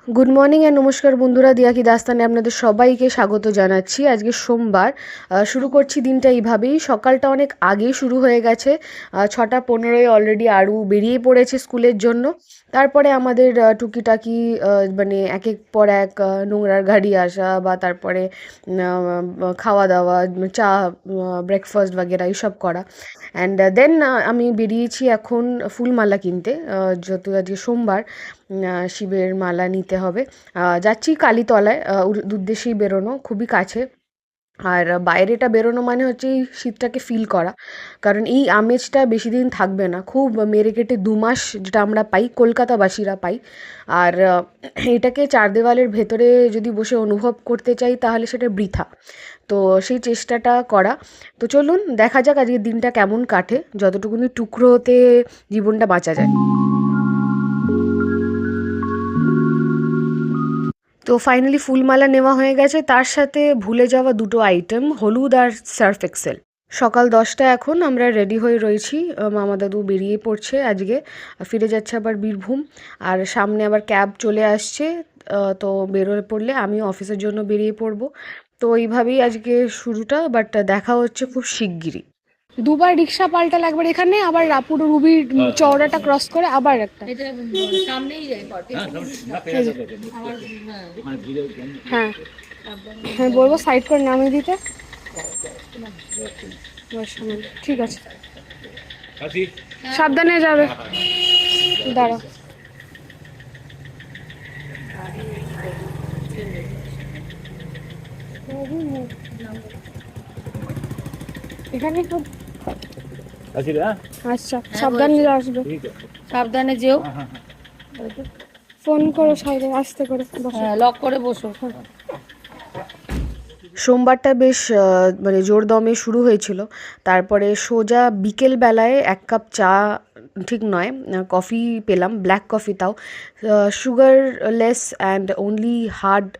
Good morning and নমস্কার বন্ধুরা, দিয়া কি দাস্তানে আপনাদের সবাইকে স্বাগত জানাচ্ছি। আজকে সোমবার, শুরু করছি দিনটা এইভাবেই। সকালটা অনেক আগেই শুরু হয়ে গেছে, 6:15 অলরেডি আরু বেরিয়ে পড়েছে স্কুলের জন্য। তারপরে আমাদের টুকিটাকি মানে এক এক পর এক নোংরার গাড়ি আসা বা তারপরে খাওয়া দাওয়া, চা, ব্রেকফাস্ট বাগেরা এইসব করা। অ্যান্ড দেন আমি বেরিয়েছি এখন ফুলমালা কিনতে, যেহেতু আজকে সোমবার, শিবের মালা নিতে হবে। যাচ্ছি কালীতলায়, উদ্দেশ্যেই বেরোনো, খুবই কাছে। আর বাইরেটা বেরোনো মানে হচ্ছে এই শীতটাকে ফিল করা, কারণ এই আমেজটা বেশি দিন থাকবে না। খুব মেরে কেটে 2 মাস যেটা আমরা পাই, কলকাতাবাসীরা পাই। আর এটাকে চার দেওয়ালের ভেতরে যদি বসে অনুভব করতে চাই তাহলে সেটা বৃথা। তো সেই চেষ্টাটা করা। তো চলুন দেখা যাক আজকের দিনটা কেমন কাটে, যতটুকুনি টুকরোতে জীবনটা বাঁচা যায়। তো ফাইনালি ফুলমালা নেওয়া হয়ে গেছে, তার সাথে ভুলে যাওয়া দুটো আইটেম, হলুদ আর সার্ফ এক্সেল। সকাল 10টা এখন, আমরা রেডি হয়ে রয়েছি। মামা দাদু বেরিয়ে পড়ছে আজকে, ফিরে যাচ্ছে আবার বীরভূম। আর সামনে আবার ক্যাব চলে আসছে, তো বেরোয় পড়লে আমিও অফিসের জন্য বেরিয়ে পড়বো। তো এইভাবেই আজকে শুরুটা, বাট দেখা হচ্ছে খুব শিগগিরই। দুবার রিক্সা পাল্টাল, একবার এখানে, আবার রাপুর রুবির চওড়াটা ক্রস করে আবার একটা। হ্যাঁ হ্যাঁ, বলবো সাইড করে নামিয়ে দিতে। ঠিক আছে, সাবধানে যাবে। দাঁড়া, এখানে খুব আচ্ছা, সাবধানে আসবে, সাবধানে যেও। ফোন করো সাইডে আস্তে করে, লক করে বসো। সোমবারটা বেশ মানে জোর দমে শুরু হয়েছিল। তারপরে সোজা বিকেল বেলায় 1 কাপ চা, ঠিক নয়, কফি পেলাম, ব্ল্যাক কফি, তাও sugarless and only hard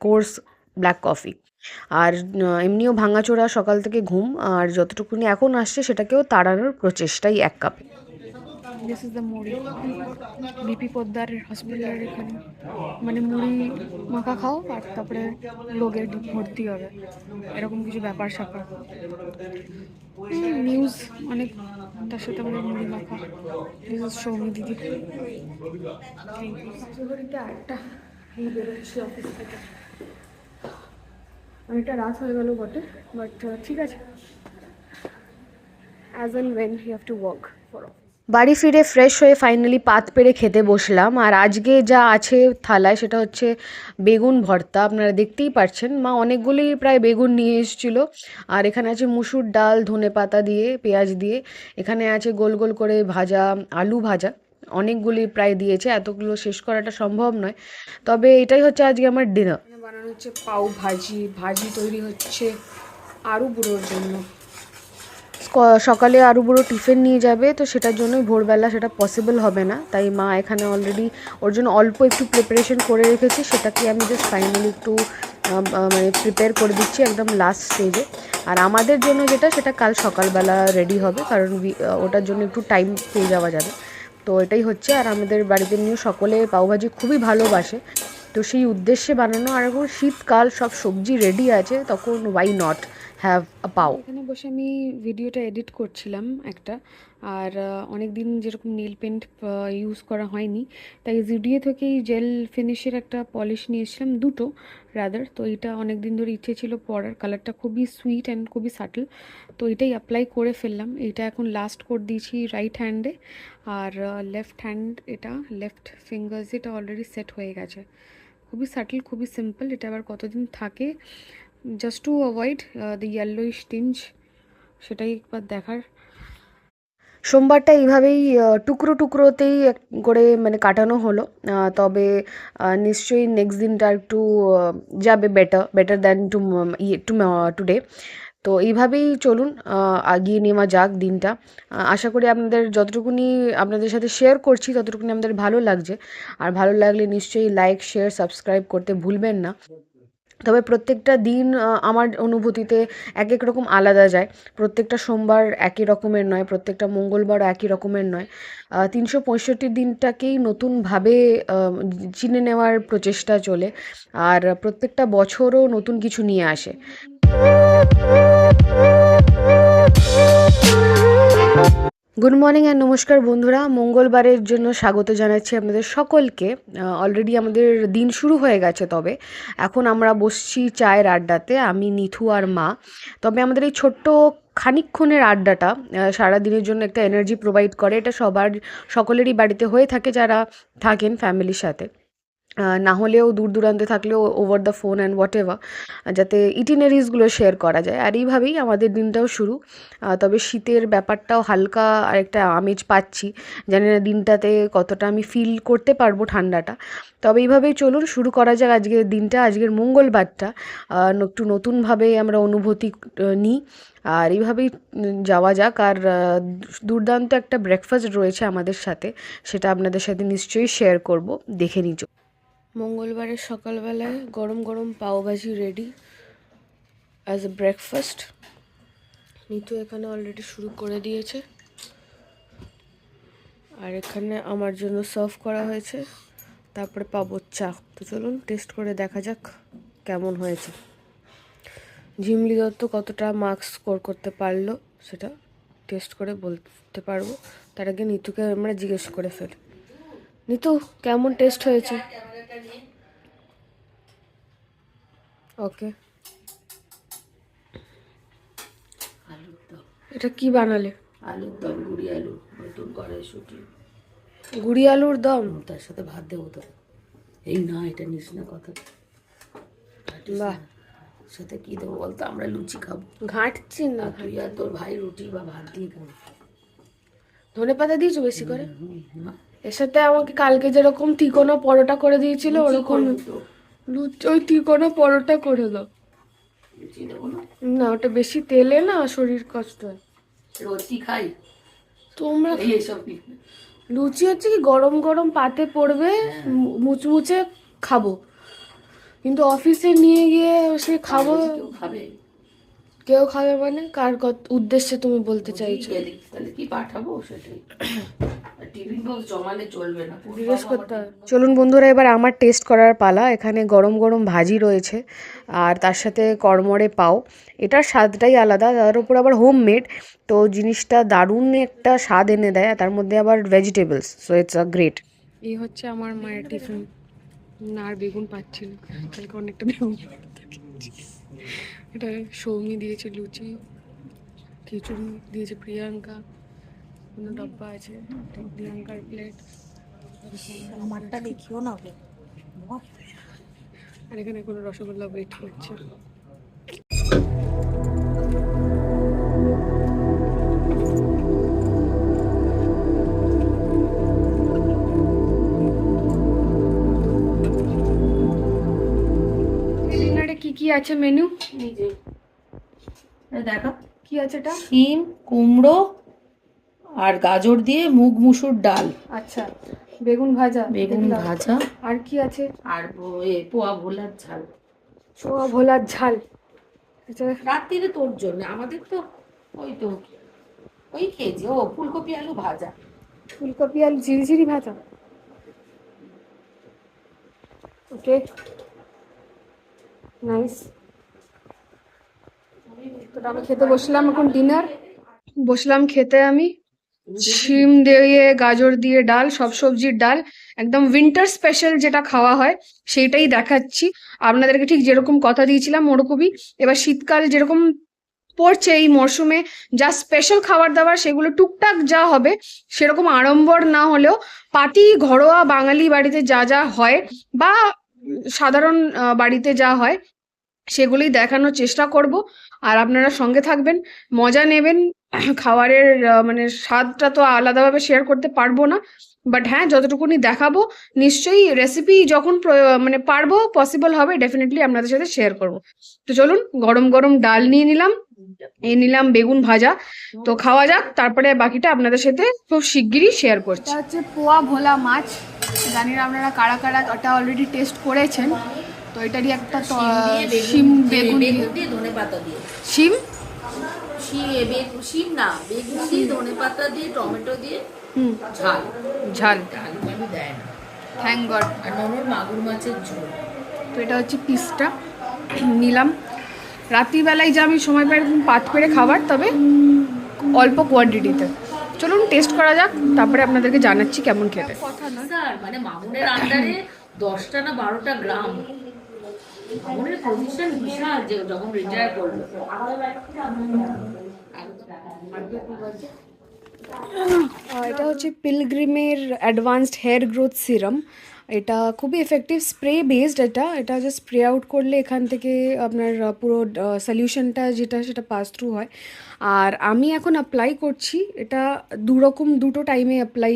course black coffee. আর এমনিও ভাঙাচোরা সকাল থেকে ঘুম, আর যতটুকুনি এখন আসছে সেটাকেও তাড়ানোর প্রচেষ্টাই 1 কাপে। দিস ইজ দ্য মুড়ি, বিপি পোদ্দার হসপিটালের এখানে, মানে মুড়ি মাখা খাও আর তারপরে রোগে ভর্তি হবে, এরকম কিছু ব্যাপার স্যাপার। নিউজ অনেক, তার সাথে আমাদের মুড়ি মাখা। দিস ইজ সৌমি দিদি। একটা বেরোচ্ছি অফিস থেকে, অনেকটা রাত হয়ে গেল বটে, বাট ঠিক আছে, as and when you have to work for office. বাড়ি ফিরে ফ্রেশ হয়ে ফাইনালি পাত পেড়ে খেতে বসলাম। আর আজকে যা আছে থালায় সেটা হচ্ছে বেগুন ভর্তা। আপনারা দেখতেই পাচ্ছেন, মা অনেকগুলি প্রায় বেগুন নিয়ে এসেছিলো। আর এখানে আছে মুসুর ডাল, ধনেপাতা দিয়ে, পেঁয়াজ দিয়ে। এখানে আছে গোল গোল করে ভাজা আলু ভাজা, অনেকগুলি প্রায় দিয়েছে, এতগুলো শেষ করাটা সম্ভব নয়। তবে এটাই হচ্ছে আজকে আমার ডিনার। বানানো হচ্ছে পাউ ভাজি, ভাজি তৈরি হচ্ছে আরু বুড়োর জন্য। সকালে আরু বুড়ো টিফিন নিয়ে যাবে, তো সেটার জন্যই ভোরবেলা সেটা পসিবল হবে না, তাই মা এখানে অলরেডি ওর জন্য অল্প একটু প্রিপারেশন করে রেখেছি, সেটাকে আমি জাস্ট ফাইনালি একটু মানে প্রিপেয়ার করে দিচ্ছি একদম লাস্ট স্টেজে। আর আমাদের জন্য যেটা, সেটা কাল সকালবেলা রেডি হবে, কারণ ওটার জন্য একটু টাইম পেয়ে যাওয়া যাবে। তো এটাই হচ্ছে। আর আমাদের বাড়িতে নিয়ে সকলে পাউভাজি খুবই ভালোবাসে, তো সেই উদ্দেশ্যে বানানো। আর এখন শীতকাল, সব সবজি রেডি আছে, তখন ওয়াই নট হ্যাভ আ পাও। এখানে বসে আমি ভিডিওটা এডিট করছিলাম একটা। আর অনেক দিন যেরকম নীল পেন্ট ইউজ করা হয়নি, তাই জুডিও থেকেই জেল ফিনিশের একটা পলিশ নিয়েছিলাম, দুটো রাদার। তো এটা অনেক দিন ধরে ইচ্ছে ছিল পরার, কালারটা খুবই সুইট অ্যান্ড খুবই সাটল, তো এটাই অ্যাপ্লাই করে ফেললাম। এটা এখন লাস্ট করে দিয়েছি রাইট হ্যান্ডে, আর লেফট হ্যান্ড, এটা লেফট ফিঙ্গার্স, এটা অলরেডি সেট হয়ে গেছে। খুবই সাটল, খুবই সিম্পল। এটা আবার কতদিন থাকে, just to avoid the yellowish tinge, সেটাই একবার দেখার। সোমবারটা এইভাবেই টুকরো টুকরোতেই করে মানে কাটানো হলো। তবে নিশ্চয়ই নেক্সট দিনটা একটু যাবে বেটার দ্যান টুডে। তো এইভাবেই চলুন, এগিয়ে নেওয়া যাক দিনটা। আশা করি আপনাদের যতটুকুনি আপনাদের সাথে শেয়ার করছি ততটুকুনি আমাদের ভালো লাগছে। আর ভালো লাগলে নিশ্চয়ই লাইক, শেয়ার, সাবস্ক্রাইব করতে ভুলবেন না। তবে প্রত্যেকটা দিন আমার অনুভূতিতে এক এক রকম আলাদা যায়। প্রত্যেকটা সোমবার একই রকমের নয়, প্রত্যেকটা মঙ্গলবারও একই রকমের নয়। ৩৬৫ দিনটাকেই নতুনভাবে চিনে নেওয়ার প্রচেষ্টা চলে, আর প্রত্যেকটা বছরও নতুন কিছু নিয়ে আসে। গুড মর্নিং অ্যান্ড নমস্কার বন্ধুরা, মঙ্গলবারের জন্য স্বাগত জানাচ্ছি আপনাদের সকলকে। অলরেডি আমাদের দিন শুরু হয়ে গেছে, তবে এখন আমরা বসছি চায়ের আড্ডাতে, আমি নিথু আর মা। তবে আমাদের এই ছোট্ট খানিকক্ষণের আড্ডাটা সারা দিনের জন্য একটা এনার্জি প্রোভাইড করে। এটা সকলেরই বাড়িতে হয়ে থাকে যারা থাকেন ফ্যামিলির সাথে, না হলেও দূর দূরান্তে থাকলেও over the phone and what ever, যাতে ইটিনারিজগুলো শেয়ার করা যায়। আর এইভাবেই আমাদের দিনটাও শুরু। তবে শীতের ব্যাপারটাও হালকা আরেকটা আমেজ পাচ্ছি, জানি না দিনটাতে কতটা আমি ফিল করতে পারবো ঠান্ডাটা। তবে এইভাবেই চলুন শুরু করা যাক আজকের দিনটা, আজকের মঙ্গলবারটা একটু নতুনভাবে আমরা অনুভূতি নিই, আর এইভাবেই যাওয়া যাক। আর দুর্দান্ত একটা ব্রেকফাস্ট রয়েছে আমাদের সাথে, সেটা আপনাদের সাথে নিশ্চয়ই শেয়ার করব, দেখে নিজ। মঙ্গলবারের সকালবেলায় গরম গরম pav bhaji ready as a breakfast. Nitu এখানে অলরেডি শুরু করে দিয়েছে, আর এখানে আমার জন্য সার্ভ করা হয়েছে। তারপরে পাবো চা। তো চলুন টেস্ট করে দেখা যাক কেমন হয়েছে। ঝিমলি দত্ত কতটা মার্কস স্কোর করতে পারলো সেটা টেস্ট করে বলতে পারবো। তার আগে নিতুকে আমরা জিজ্ঞেস করে ফেলি। নিতু, কেমন টেস্ট হয়েছে? ওকে। এটা কি বানালে? আলুর দম, গুড়ি আলু, নতুন কড়াইশুঁটি, গুড়ি আলুর দম। তার সাথে ভাত দেবো তো। এই না, এটা নিস না কথা। বাহ, সাথে কি দেবো বলতো? আমরা লুচি খাবো, ঘাঁটছি না। আর তুই আর তোর ভাই রুটি বা ভাত দিয়ে খাবো। ধনে পাতা দিয়েছো বেশি করে? না, এর সাথে আমাকে কালকে যেরকম তিকোনা পরোটা করে দিয়েছিল ওরকম ওই তিকোনা পরোটা করে দাও। লুচি দেবো না, না, ওটা বেশি তেলে না শরীর কষ্ট হয়। রুটি খাই তোমরা এইসব। লুচি হচ্ছে কি গরম গরম পাতে পড়বে, মুচমুচে খাবো, কিন্তু অফিসে নিয়ে গিয়ে সে খাবো। কেউ খাবে? কেউ খাবে মানে কার উদ্দেশ্যে তুমি বলতে চাইছো? তাহলে কি পাঠাবো সেটাই। টিফিন বক্স জমালে চলবে না, জিজ্ঞেস করতে হবে। চলুন বন্ধুরা, এবার আমার টেস্ট করার পালা। এখানে গরম গরম ভাজি রয়েছে, আর তার সাথে কড়মড়ে পাও। এটার স্বাদটাই আলাদা, তার উপর আবার হোমমেড, তো জিনিসটা দারুণ একটা স্বাদ এনে দেয়। তার মধ্যে আবার vegetables, so it's a great. এই হচ্ছে আমার মায়ের টিফিন। না, আর বেগুন পাচ্ছি না, কালকে অনেকটা বেগুন। এটা সৌমি দিয়েছে লুচি, খিচুড়ি দিয়েছে প্রিয়াঙ্কা, কোনো ডাব্বা আছে প্রিয়াঙ্কার প্লেট। আমারটা দেখিও না গো। আর এখানে কোনো রসগোল্লা ওয়েট করছে। ডিনারে কি কি আছে মেনু? নিজে দেখা কি আছে এটা? শিম, কুমড়ো আর গাজর দিয়ে মুগ মুসুর ডাল, আচ্ছা, বেগুন ভাজা, বেগুন ভাজা, আর কি আছে? আর পোয়া ভোলার ঝাল। ছোয়া ভোলার ঝাল। আচ্ছা, রাত্রিরে তোর জন্য, আমাদের তো ওই তো ওই খেয়েছি। ও ফুলকপি আলু ভাজা, ফুলকপি আলু ঝিরিঝিরি ভাজা। ওকে, নাইস। তো আমি খেতে বসলাম এখন ডিনার। বসলাম খেতে আমি। শিম দিয়ে গাজর দিয়ে ডাল, সব সবজির ডাল, একদম উইন্টার স্পেশাল যেটা খাওয়া হয় সেইটাই দেখাচ্ছি আপনাদেরকে। ঠিক যেরকম কথা দিয়েছিলাম ওরকমই। এবার শীতকাল যেরকম পড়ছে এই মরশুমে, যা স্পেশাল খাবার দাবার সেগুলো টুকটাক যা হবে, সেরকম আড়ম্বর না হলেও পাতি ঘরোয়া বাঙালি বাড়িতে যা যা হয় বা সাধারণ বাড়িতে যা হয় সেগুলোই দেখানোর চেষ্টা করব। আর আপনারা সঙ্গে থাকবেন, মজা নেবেন। খাবারের মানে স্বাদটা তো আলাদাভাবে শেয়ার করতে পারবো না, বাট হ্যাঁ যতটুকুনি দেখাবো নিশ্চয়ই রেসিপি যখন মানে পারবো, পসিবল হবে, ডেফিনেটলি আপনাদের সাথে শেয়ার করব। তো চলুন, গরম গরম ডাল নিয়ে নিলাম, নিলাম বেগুন ভাজা। তো খাওয়া যাক, তারপরে বাকিটা আপনাদের সাথে খুব শিগগিরই শেয়ার করছি। এটা হচ্ছে পোয়া ভোলা মাছ। জানি না আপনারা কারা কারা ওটা অলরেডি টেস্ট করেছেন। তো তো এটারই একটা শিম দিয়ে বেগুন বেগুন দিয়ে ধনে পাতা দিয়ে শিম শিম না বেগুন দিয়ে ধনে পাতা দিয়ে টমেটো দিয়ে ঝাল ঝাল আলু টালু দেয় না, থ্যাংক গড। আর নরম মাগুর মাছের ঝোল। তো এটা হচ্ছে পিসটা নিলাম। রাত্রিবেলায় যে আমি সময় পাই এরকম পাত পেরে খাবার, তবে অল্প কোয়ান্টিটিতে। চলুন টেস্ট করা যাক, তারপরে আপনাদেরকে জানাচ্ছি কেমন খেতে। স্যার মানে মামুনের আন্ডারে 10টা না 12টা গ্রাম। মামুনের পজিশন বিশাল, যে যখন রিটায়ার করলো। এটা হচ্ছে পিলগ্রিমের অ্যাডভান্সড হেয়ার গ্রোথ সিরাম। এটা খুবই এফেক্টিভ, স্প্রে বেসড। এটা জাস্ট স্প্রে আউট করলে এখান থেকে আপনার পুরো সলিউশনটা যেটা সেটা পাস থ্রু হয়। আর আমি এখন অ্যাপ্লাই করছি। এটা দুটো টাইমে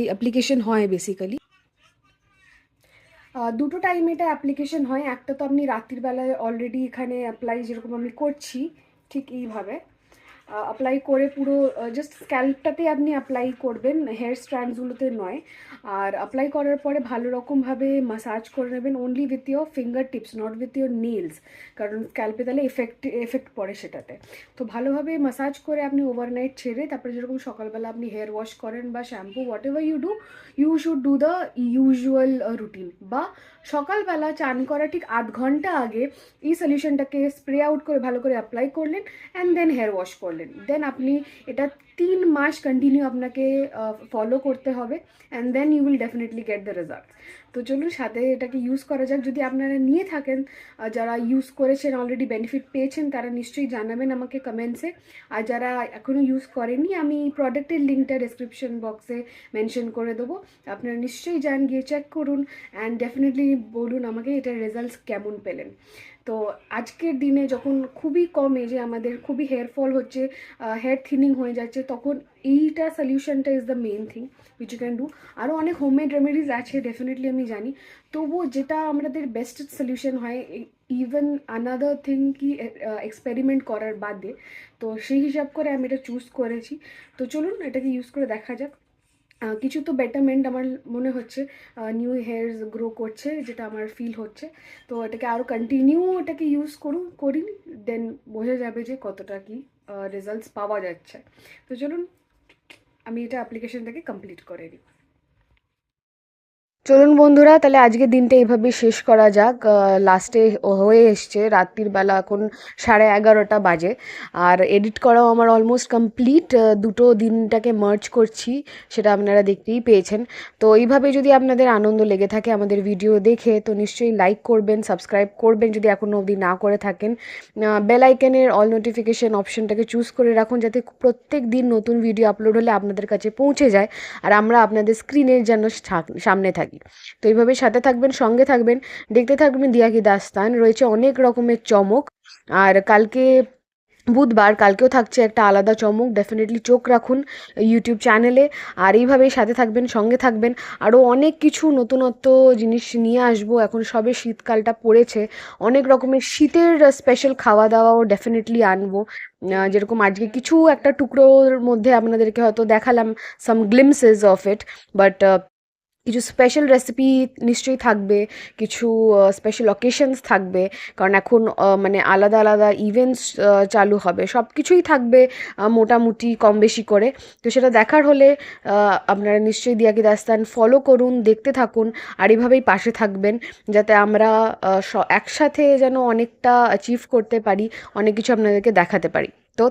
অ্যাপ্লিকেশন হয় বেসিক্যালি। দুটো টাইমে এটা অ্যাপ্লিকেশন হয়। একটা তো আপনি রাত্রির বেলায় অলরেডি এখানে অ্যাপ্লাই যেরকম আমি করছি ঠিক এইভাবে অ্যাপ্লাই করে পুরো জাস্ট স্ক্যাল্পটাতে আপনি অ্যাপ্লাই করবেন, হেয়ার স্ট্র্যান্ডসগুলোতে নয়। আর অ্যাপ্লাই করার পরে ভালো রকমভাবে মাসাজ করে নেবেন, only with your finger tips, not with your nails, কারণ স্ক্যাল্পে তাহলে এফেক্ট পড়ে সেটাতে। তো ভালোভাবে মাসাজ করে আপনি ওভারনাইট ছেড়ে তারপরে যেরকম সকালবেলা আপনি হেয়ার ওয়াশ করেন বা shampoo whatever you should do the usual routine. বা সকালবেলা চান করা ঠিক আধ ঘন্টা আগে এই সলিউশনটাকে স্প্রে আউট করে ভালো করে অ্যাপ্লাই করলেন, অ্যান্ড দেন হেয়ার ওয়াশ করলেন। দেন আপনি এটা 3 মাস কন্টিনিউ আপনাকে ফলো করতে হবে, and then you will definitely get the result. তো চলুন সাথে এটাকে ইউজ করা যাক। যদি আপনারা নিয়ে থাকেন, যারা ইউজ করেছেন অলরেডি বেনিফিট পেয়েছেন, তারা নিশ্চয়ই জানাবেন আমাকে কমেন্টসে। আর যারা এখনও ইউজ করেনি, আমি প্রোডাক্টের লিঙ্কটা ডেসক্রিপশন বক্সে মেনশন করে দেবো। আপনারা নিশ্চয়ই যান, গিয়ে চেক করুন, অ্যান্ড ডেফিনেটলি বলুন আমাকে এটার রেজাল্টস কেমন পেলেন। তো আজকের দিনে যখন খুবই কম এজে আমাদের খুবই হেয়ার ফল হচ্ছে, হেয়ার থিনিং হয়ে যাচ্ছে, তখন এইটা সলিউশনটা is the main thing which you can do. আরও অনেক হোমমেড রেমেডিজ আছে ডেফিনেটলি আমি জানি, তবুও যেটা আমাদের বেস্ট সলিউশন হয়, ইভেন আনাদার থিং কি এক্সপেরিমেন্ট করার বাদে, তো সেই হিসাব করে আমি এটা চুজ করেছি। তো চলুন এটাকে ইউজ করে দেখা যাক। কিছু তো বেটারমেন্ট আমার মনে হচ্ছে, নিউ হেয়ার্স গ্রো করছে যেটা আমার ফিল হচ্ছে। তো এটাকে আরও কন্টিনিউ এটাকে ইউজ করি, দেন বোঝা যাবে যে কতটা কি রেজাল্টস পাওয়া যাচ্ছে। তো চলুন আমি এটা অ্যাপ্লিকেশনটাকে কমপ্লিট করে নিই। চলুন বন্ধুরা, তাহলে আজকের দিনটা এইভাবে শেষ করা যাক। লাস্টে হয়ে এসছে রাত্রির বেলা, এখন 11:30 বাজে, আর এডিট করাও আমার অলমোস্ট কমপ্লিট। দুটো দিনটাকে মার্জ করছি, সেটা আপনারা দেখতেই পেয়েছেন। তো এইভাবে যদি আপনাদের আনন্দ লেগে থাকে আমাদের ভিডিও দেখে, তো নিশ্চয়ই লাইক করবেন, সাবস্ক্রাইব করবেন যদি এখনও অবধি না করে থাকেন। বেল আইকনের অল নোটিফিকেশন অপশনটাকে চুজ করে রাখুন, যাতে প্রত্যেক দিন নতুন ভিডিও আপলোড হলে আপনাদের কাছে পৌঁছে যায়, আর আমরা আপনাদের স্ক্রিনের যেন সামনে থাকি। তো এইভাবে সাথে থাকবেন, সঙ্গে থাকবেন, দেখতে থাকবেন দিয়া কি দাস্তান। রয়েছে অনেক রকমের চমক, আর কালকে বুধবার, কালকেও থাকছে একটা আলাদা চমক। ডেফিনেটলি চোখ রাখুন ইউটিউব চ্যানেলে, আর এইভাবেই সাথে থাকবেন, সঙ্গে থাকবেন। আরও অনেক কিছু নতুনত্ব জিনিস নিয়ে আসবো। এখন সবে শীতকালটা পড়েছে, অনেক রকমের শীতের স্পেশাল খাওয়া দাওয়াও ডেফিনেটলি আনবো। যেরকম আজকে কিছু একটা টুকরোর মধ্যে আপনাদেরকে হয়তো দেখালাম সাম গ্লিমসেস অফ ইট, বাট কিছু স্পেশাল রেসিপি নিশ্চয়ই থাকবে, কিছু স্পেশাল অকেশনস থাকবে, কারণ এখন মানে আলাদা আলাদা ইভেন্টস চালু হবে, সব কিছুই থাকবে মোটামুটি কম বেশি করে। তো সেটা দেখার হলে আপনারা নিশ্চয়ই দিয়া কি দাস্তান ফলো করুন, দেখতে থাকুন, আর এইভাবেই পাশে থাকবেন, যাতে আমরা একসাথে যেন অনেকটা অ্যাচিভ করতে পারি, অনেক কিছু আপনাদেরকে দেখাতে পারি। তো